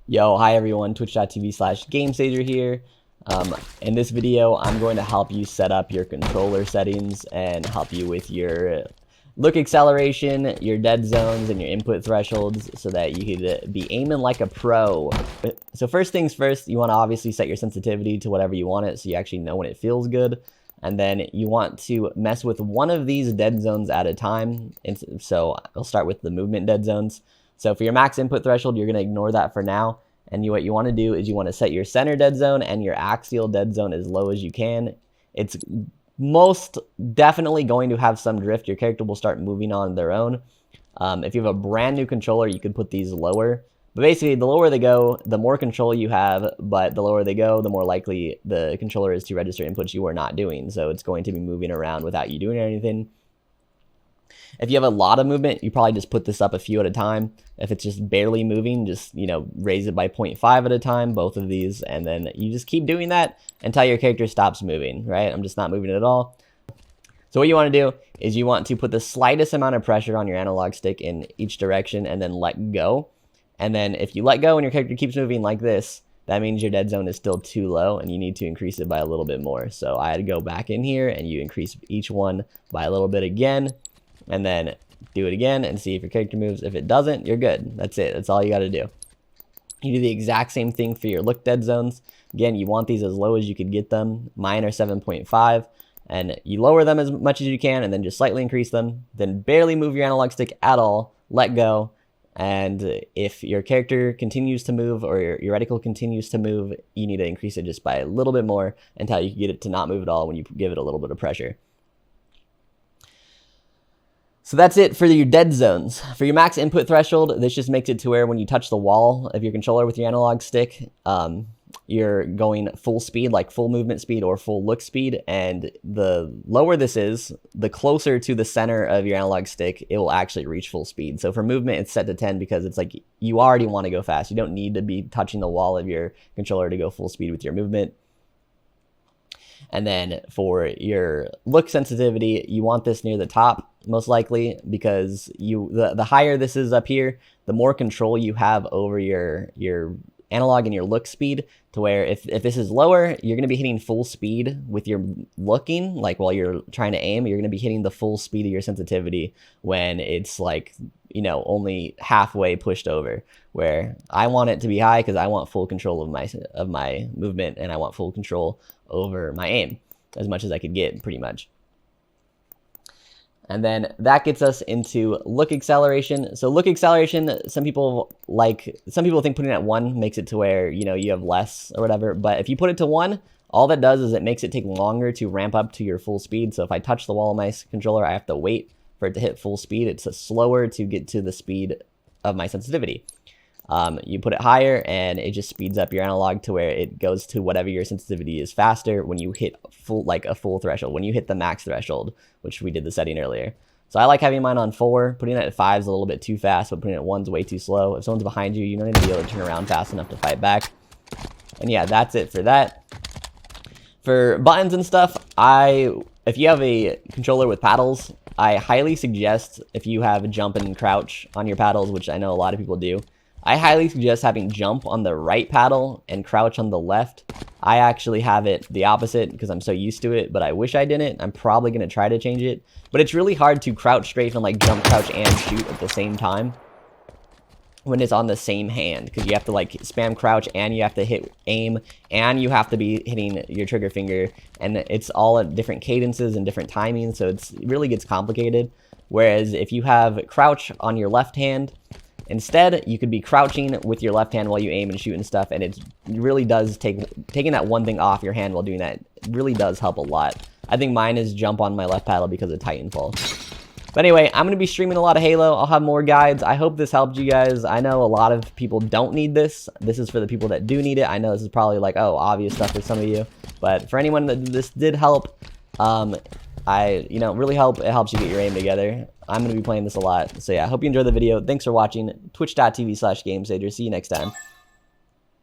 Yo, hi everyone, twitch.tv/Gamesager here. In this video, I'm going to help you set up your controller settings and help you with your look acceleration, your dead zones, and your input thresholds so that you could be aiming like a pro. So first things first, you want to obviously set your sensitivity to whatever you want it so you actually know when it feels good. And then you want to mess with one of these dead zones at a time. And so I'll start with the movement dead zones. So for your max input threshold, you're going to ignore that for now. And what you want to do is you want to set your center dead zone and your axial dead zone as low as you can. It's most definitely going to have some drift. Your character will start moving on their own. If you have a brand new controller, you could put these lower. But basically, the lower they go, the more control you have, but the lower they go, the more likely the controller is to register inputs you are not doing. So it's going to be moving around without you doing anything. If you have a lot of movement, you probably just put this up a few at a time. If it's just barely moving, just, raise it by 0.5 at a time, both of these, and then you just keep doing that until your character stops moving, right? I'm just not moving at all. So what you want to do is you want to put the slightest amount of pressure on your analog stick in each direction and then let go. And then if you let go and your character keeps moving like this, that means your dead zone is still too low and you need to increase it by a little bit more. So I had to go back in here and you increase each one by a little bit again. And then do it again and see if your character moves. If it doesn't, you're good. That's it. That's all you got to do. You do the exact same thing for your look dead zones. Again, you want these as low as you could get them. Mine are 7.5. And you lower them as much as you can and then just slightly increase them. Then barely move your analog stick at all. Let go. And if your character continues to move or your reticle continues to move, you need to increase it just by a little bit more until you can get it to not move at all when you give it a little bit of pressure. So that's it for your dead zones. For your max input threshold, this just makes it to where when you touch the wall of your controller with your analog stick, you're going full speed, like full movement speed or full look speed. And the lower this is, the closer to the center of your analog stick, it will actually reach full speed. So for movement, it's set to 10 because it's like you already want to go fast. You don't need to be touching the wall of your controller to go full speed with your movement. And then for your look sensitivity, you want this near the top, most likely, because the higher this is up here, the more control you have over your analog and your look speed, to where if this is lower, you're going to be hitting full speed with your looking, like while you're trying to aim, you're going to be hitting the full speed of your sensitivity when it's like, only halfway pushed over, where I want it to be high because I want full control of my movement and I want full control over my aim as much as I could get, pretty much. And then that gets us into look acceleration. So look acceleration, some people think putting it at 1 makes it to where, you have less or whatever. But if you put it to 1, all that does is it makes it take longer to ramp up to your full speed. So if I touch the wall of my controller, I have to wait for it to hit full speed. It's slower to get to the speed of my sensitivity. You put it higher and it just speeds up your analog to where it goes to whatever your sensitivity is faster when you hit a full threshold, when you hit the max threshold, which we did the setting earlier. So I like having mine on 4. Putting it at 5 is a little bit too fast, but putting it at 1 is way too slow. If someone's behind you, you don't need to be able to turn around fast enough to fight back. And yeah, that's it for that. For buttons and stuff, if you have a controller with paddles, I highly suggest, if you have jump and crouch on your paddles, which I know a lot of people do, I highly suggest having jump on the right paddle and crouch on the left. I actually have it the opposite because I'm so used to it, but I wish I didn't. I'm probably going to try to change it. But it's really hard to crouch strafe and jump, crouch, and shoot at the same time when it's on the same hand, because you have to spam crouch and you have to hit aim and you have to be hitting your trigger finger, and it's all at different cadences and different timings, so it really gets complicated. Whereas if you have crouch on your left hand, instead, you could be crouching with your left hand while you aim and shoot and stuff, and it really does taking that one thing off your hand while doing that really does help a lot. I think mine is jump on my left paddle because of Titanfall. But anyway, I'm going to be streaming a lot of Halo. I'll have more guides. I hope this helped you guys. I know a lot of people don't need this. This is for the people that do need it. I know this is probably obvious stuff for some of you. But for anyone that this did help, really help. It helps you get your aim together. I'm going to be playing this a lot. So yeah, I hope you enjoyed the video. Thanks for watching. Twitch.tv/Gamesager. See you next time.